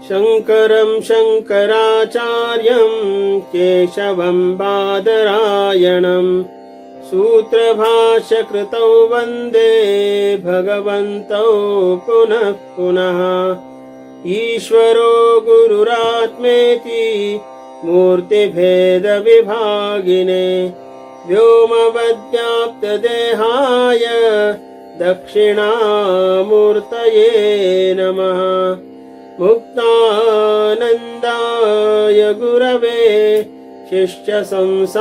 शङ्करं शङ्कराचार्यं केशवं बादरायणं सूत्रभाष्यकृतौ वन्दे भगवन्तौ पुनः पुनः। ईश्वरो गुरुरात्मेति मूर्तिभेदविभागिने व्योमवद्व्याप्तदेहाय दक्षिणामूर्तये नमः। मुक्तानन्दाय गुरवे शिष्यसंसारहारिणे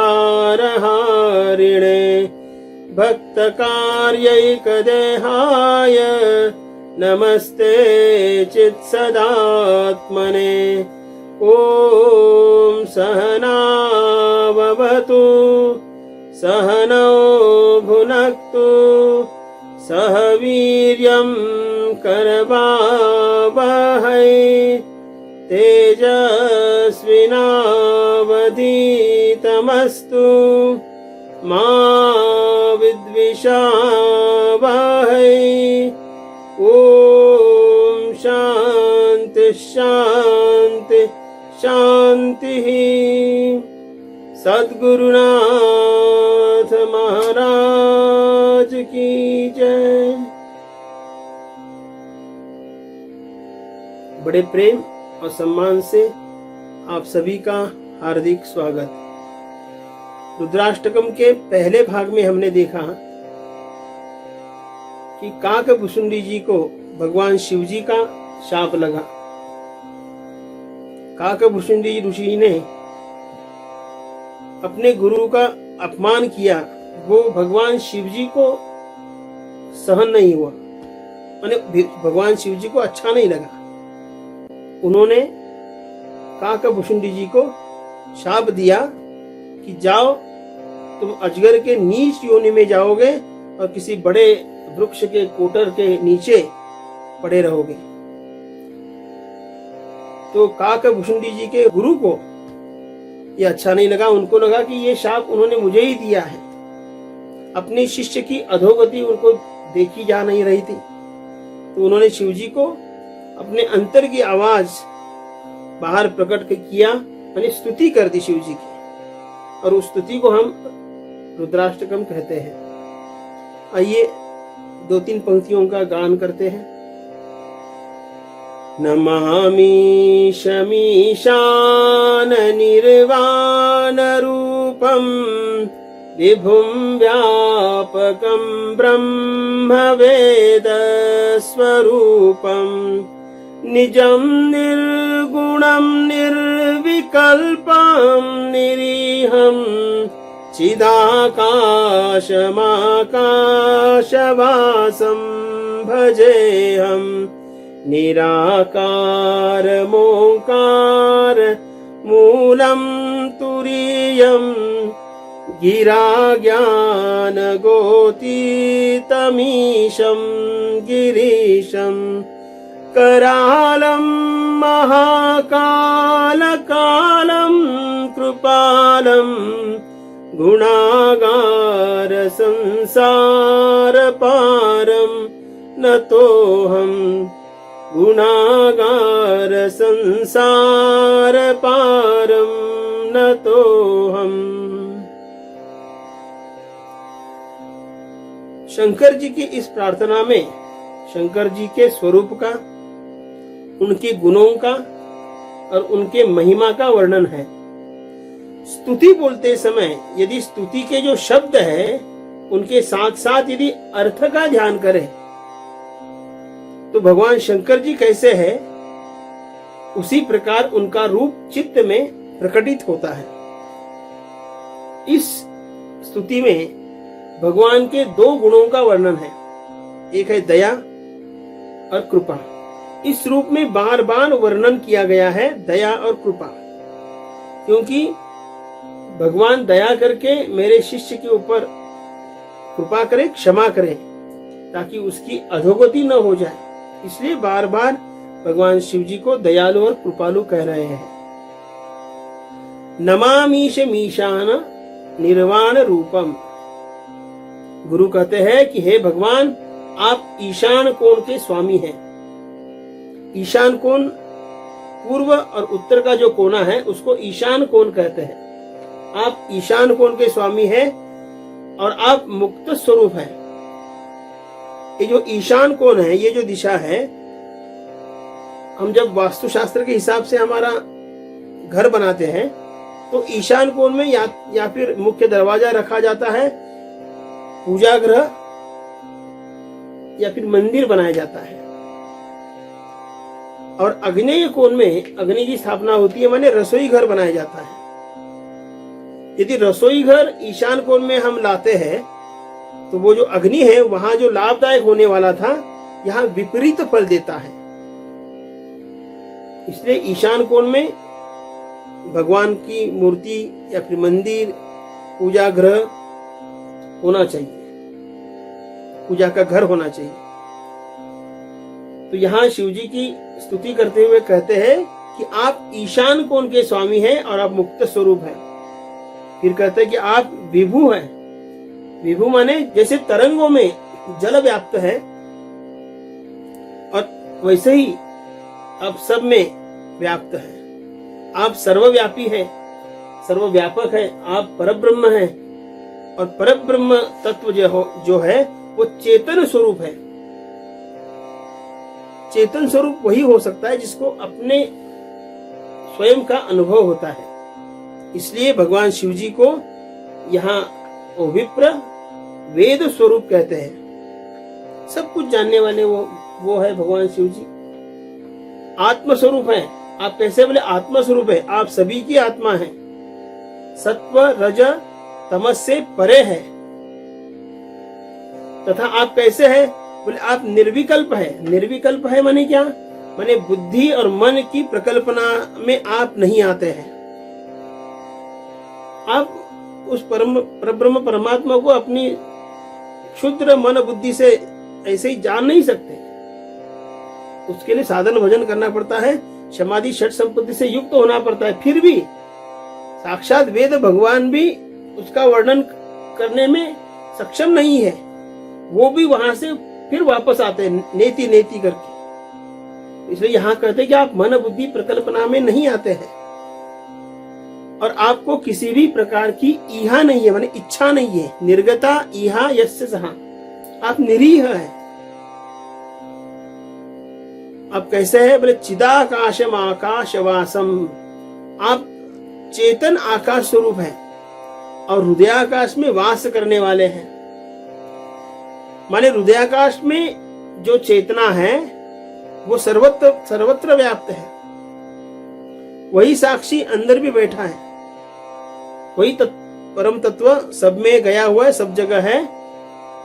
भक्तकार्यैकदेहाय नमस्ते चित्सदात्मने। ॐ सहनाववतु सहनौ भुनक्तु सह वीर्यं करवावहै तेजस्विनावधीतमस्तु मा विद्विषावहै। ॐ शान्ति शान्ति शान्तिः। सद्गुरुनाथ महाराज की जय। बड़े प्रेम और सम्मान से आप सभी का हार्दिक स्वागत। रुद्राष्टकम के पहले भाग में हमने देखा कि काकभुशुंडी जी को भगवान शिव जी का शाप लगा। काकभुशुंडी ऋषि ने अपने गुरु का अपमान किया, वो भगवान शिव जी को सहन नहीं हुआ, माने भगवान शिव जी को अच्छा नहीं लगा। उन्होंने काकभुशुंडी जी को शाप दिया कि जाओ तुम अजगर के नीच योनि में जाओगे और किसी बड़े वृक्ष के कोटर के नीचे पड़े रहोगे। तो काकभुशुंडी जी के गुरु को ये अच्छा नहीं लगा। उनको लगा कि ये शाप उन्होंने मुझे ही दिया है। अपने शिष्य की अधोगति उनको देखी जा नहीं रही थी, तो उन्होंने शिव जी को अपने अंतर की आवाज बाहर प्रकट किया, यानी स्तुति कर दी शिव जी की, और उस स्तुति को हम रुद्राष्टकम कहते हैं। आइए 2-3 पंक्तियों का गान करते हैं। नमामि शमीशान निर्वाण रूपं विभुं व्यापकं ब्रह्म वेद स्वरूपं निजं निर्गुणं निर्विकल्पं निरीहं चिदाकाशमाकाशवासं भजेऽहं निराकारमोङ्कार मूलं तुरीयं गिराज्ञानगोतीतमीशं गिरीशं करालं महाकालकालं कृपालं गुणागार संसारपारं नतोऽहं गुणागार संसारपारं नतोऽहं। शंकर जी की इस प्रार्थना में शंकर जी के स्वरूप का, उनके गुणों का और उनके महिमा का वर्णन है। स्तुति बोलते समय यदि स्तुति के जो शब्द है उनके साथ साथ यदि अर्थ का ध्यान करें तो भगवान शंकर जी कैसे है उसी प्रकार उनका रूप चित्त में प्रकटित होता है। इस स्तुति में भगवान के 2 गुणों का वर्णन है, एक है दया और कृपा। इस रूप में बार बार वर्णन किया गया है दया और कृपा, क्योंकि भगवान दया करके मेरे शिष्य के ऊपर कृपा करे, क्षमा करे, ताकि उसकी अधोगति न हो जाए। इसलिए बार बार भगवान शिव जी को दयालु और कृपालु कह रहे हैं। नमामीश मीशान निर्वाण रूपम। गुरु कहते हैं कि हे भगवान, आप ईशान कोण के स्वामी हैं। ईशान कोण पूर्व और उत्तर का जो कोना है उसको ईशान कोण कहते हैं। आप ईशान कोण के स्वामी हैं और आप मुक्त स्वरूप हैं। ये जो ईशान कोण है, ये जो दिशा है, हम जब वास्तुशास्त्र के हिसाब से हमारा घर बनाते हैं तो ईशान कोण में या फिर मुख्य दरवाजा रखा जाता है, पूजा गृह या फिर मंदिर बनाया जाता है। और आग्नेय कोण में अग्नि की स्थापना होती है, माने रसोई घर बनाया जाता है। यदि रसोई घर ईशान कोण में हम लाते हैं तो वो जो अग्नि है वहां जो लाभदायक होने वाला था यहाँ विपरीत फल देता है। इसलिए ईशान कोण में भगवान की मूर्ति या फिर मंदिर, पूजा गृह होना चाहिए, पूजा का घर होना चाहिए। तो यहाँ शिव जी की स्तुति करते हुए कहते हैं कि आप ईशान कोण के स्वामी हैं और आप मुक्त स्वरूप हैं। फिर कहते हैं कि आप विभु हैं। विभु माने जैसे तरंगों में जल व्याप्त है और वैसे ही आप सब में व्याप्त है। आप सर्वव्यापी है, सर्वव्यापक है, आप परब्रह्म हैं। और परब्रह्म तत्व जो है वो चेतन स्वरूप है। चेतन स्वरूप वही हो सकता है जिसको अपने स्वयं का अनुभव होता है। इसलिए भगवान शिव जी को यहाँ विप्र वेद स्वरूप कहते हैं। सब कुछ जानने वाले वो है भगवान शिव जी। आत्म स्वरूप है। आप कैसे बोले आत्मा स्वरूप है? आप सभी की आत्मा है। सत्व रज तमस से परे है। तथा आप कैसे है? बोले आप निर्विकल्प है। निर्विकल्प है माने क्या? माने बुद्धि और मन की प्रकल्पना में आप नहीं आते हैं। आप उस परब्रह्म परमात्मा को अपनी क्षुद्र मन बुद्धि से ऐसे ही जान नहीं सकते। उसके लिए साधन भजन करना पड़ता है, समाधि षट संपत्ति से युक्त होना पड़ता है। फिर भी साक्षात वेद भगवान भी उसका वर्णन करने में सक्षम नहीं है। वो भी वहां से फिर वापस आते हैं नेति नेति करके। इसलिए यहाँ कहते हैं कि आप मन बुद्धि प्रकल्पना में नहीं आते हैं और आपको किसी भी प्रकार की ईहा नहीं है, माने इच्छा नहीं है। निर्गता ईहा यस्य सहा, आप निरीह है। आप कैसे है? बोले चिदाकाशम आकाशवासम, आप चेतन आकाश स्वरूप है और हृदयाकाश में वास करने वाले हैं। माने हृदयाकाश में जो चेतना है वो सर्वत्र व्याप्त है। वही साक्षी अंदर भी बैठा है। वही परम तत्व सब में गया हुआ है, सब जगह है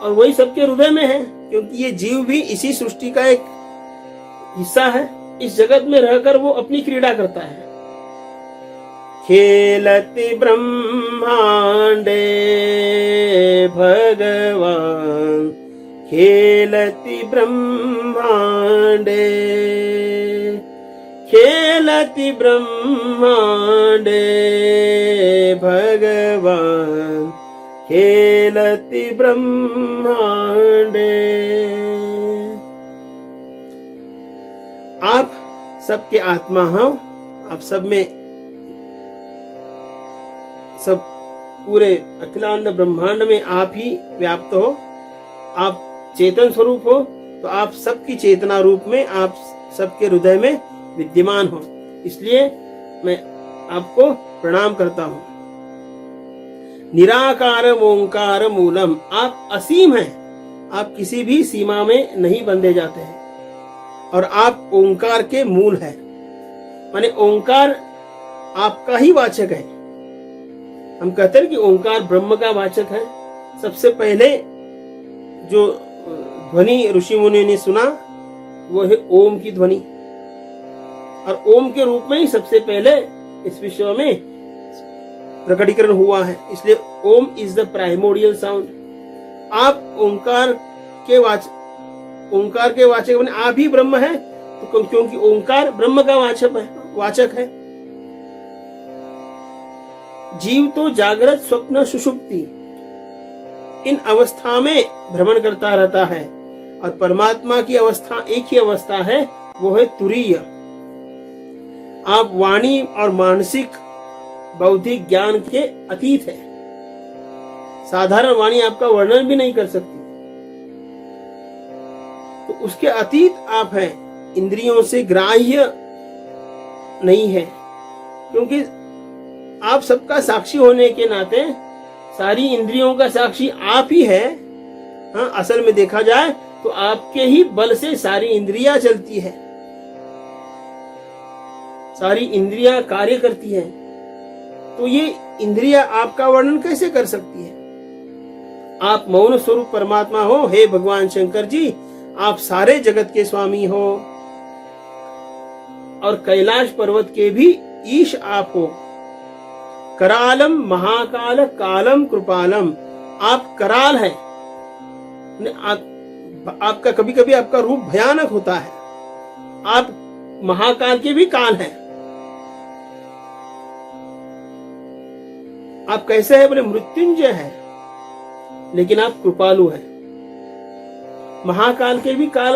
और वही सबके हृदय में है। क्योंकि ये जीव भी इसी सृष्टि का एक हिस्सा है। इस जगत में रहकर वो अपनी क्रीड़ा करता है। खेलति ब्रह्मांडे भगवान, खेलति ब्रह्मांडे, खेलति ब्रह्मांडे भगवान, खेलति ब्रह्मांडे। आप सबके आत्मा हो, आप सब में, सब पूरे अखिलांड ब्रह्मांड में आप ही व्याप्त हो। आप चेतन स्वरूप हो तो आप सबकी चेतना रूप में आप सबके हृदय में विद्यमान हो। इसलिए मैं आपको प्रणाम करता हूं। निराकार ओंकार मूलम, आप असीम हैं। आप किसी भी सीमा में नहीं बंधे जाते हैं और आप ओंकार के मूल हैं। माने ओंकार आपका ही वाचक है। हम कहते हैं कि ओंकार ब्रह्म का वाचक है। सबसे पहले जो ध्वनि ऋषि मुनि ने सुना वो है ओम की ध्वनि, और ओम के रूप में ही सबसे पहले इस विश्व में प्रकटीकरण हुआ है। इसलिए ओम इज द प्राइमोरियल साउंड। आप ओंकार के वाचक बने, आप ही ब्रह्म है। तो क्योंकि ओंकार ब्रह्म का वाचक है। जीव तो जागृत स्वप्न सुषुप्ति इन अवस्था में भ्रमण करता रहता है और परमात्मा की अवस्था एक ही अवस्था है, वो है तुरीय। आप वाणी और मानसिक बौद्धिक ज्ञान के अतीत है। साधारण वाणी आपका वर्णन भी नहीं कर सकती, तो उसके अतीत आप हैं, इंद्रियों से ग्राह्य नहीं है, क्योंकि आप सबका साक्षी होने के नाते सारी इंद्रियों का साक्षी आप ही है। हाँ, असल में देखा जाए तो आपके ही बल से सारी इंद्रियां चलती है, सारी इंद्रियां कार्य करती है। तो ये इंद्रियां आपका वर्णन कैसे कर सकती है? आप मौन स्वरूप परमात्मा हो। हे भगवान शंकर जी, आप सारे जगत के स्वामी हो और कैलाश पर्वत के भी ईश आप हो। करालम महाकाल कालम कृपालम, आप कराल है। आपका कभी कभी आपका रूप भयानक होता है। आप महाकाल के भी काल हैं। आप कैसे हैं? बोले मृत्युंजय है, लेकिन आप कृपालु हैं। महाकाल के भी काल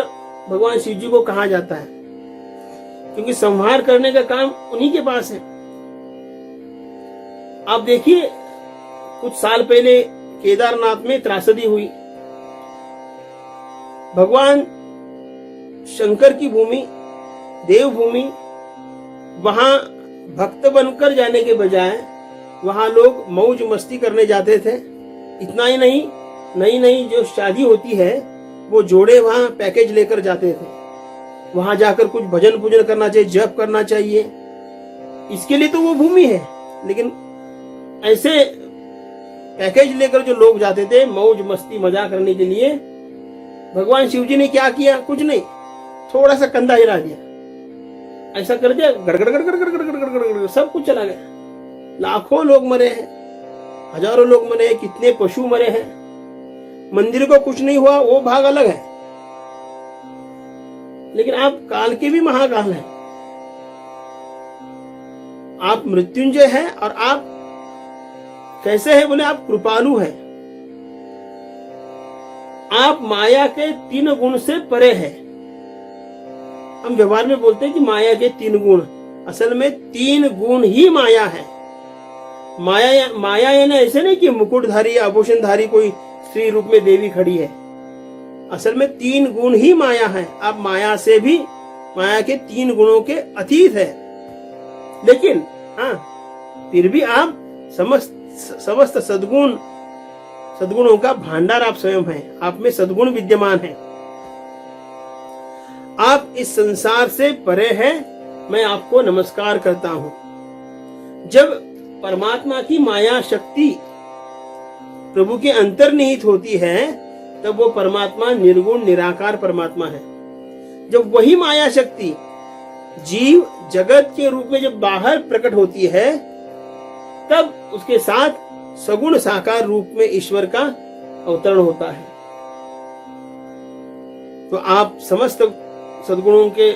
भगवान शिव जी को कहा जाता है, क्योंकि संहार करने का काम उन्हीं के पास है। आप देखिए, कुछ साल पहले केदारनाथ में त्रासदी हुई। भगवान शंकर की भूमि, देवभूमि, वहां भक्त बनकर जाने के बजाय वहां लोग मौज मस्ती करने जाते थे। इतना ही नहीं, नई नई जो शादी होती है वो जोड़े वहां पैकेज लेकर जाते थे। वहां जाकर कुछ भजन पूजन करना चाहिए, जप करना चाहिए, इसके लिए तो वो भूमि है। लेकिन ऐसे पैकेज लेकर जो लोग जाते थे मौज मस्ती मजा करने के लिए, भगवान शिव जी ने क्या किया? कुछ नहीं, थोड़ा सा कंधा हिला दिया, ऐसा कर दिया, गड़गड़ गड़गड़ गड़गड़ गड़गड़ गड़गड़ सब कुछ चला गया। लाखों लोग मरे हैं, हजारों लोग मरे हैं, कितने पशु मरे हैं। मंदिर को कुछ नहीं हुआ, वो भाग अलग है। लेकिन आप काल के भी महाकाल हैं। आप मृत्युंजय हैं और आप कैसे हैं? बोले आप कृपालु हैं। आप माया के 3 गुण से परे हैं। हम व्यवहार में बोलते हैं कि माया के 3 गुण, असल में 3 गुण ही माया है। माया यानी ऐसे नहीं कि मुकुटधारी आभूषणधारी कोई स्त्री रूप में देवी खड़ी है। असल में 3 गुण ही माया है। आप माया से भी, माया के 3 गुणों के अतीत है। लेकिन हाँ, फिर भी आप समस्त सद्गुणों का भंडार आप स्वयं हैं। आप में सद्गुण विद्यमान है। आप इस संसार से परे हैं। मैं आपको नमस्कार करता हूं। जब परमात्मा की माया शक्ति प्रभु के अंतर्निहित होती है, तब वो परमात्मा निर्गुण निराकार परमात्मा है। जब वही माया शक्ति जीव जगत के रूप में जब बाहर प्रकट होती है, तब उसके साथ सगुण साकार रूप में ईश्वर का अवतरण होता है। तो आप समस्त सद्गुणों के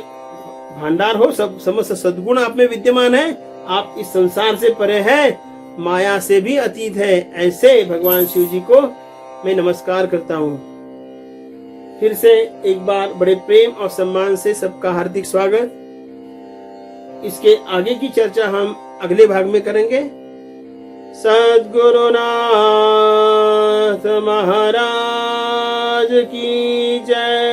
भंडार हो, समस्त सद्गुण आप में विद्यमान है। आप इस संसार से परे हैं, माया से भी अतीत है। ऐसे भगवान शिव जी को मैं नमस्कार करता हूँ। फिर से एक बार बड़े प्रेम और सम्मान से सबका हार्दिक स्वागत। इसके आगे की चर्चा हम अगले भाग में करेंगे। सद्गुरुनाथ महाराज की जय।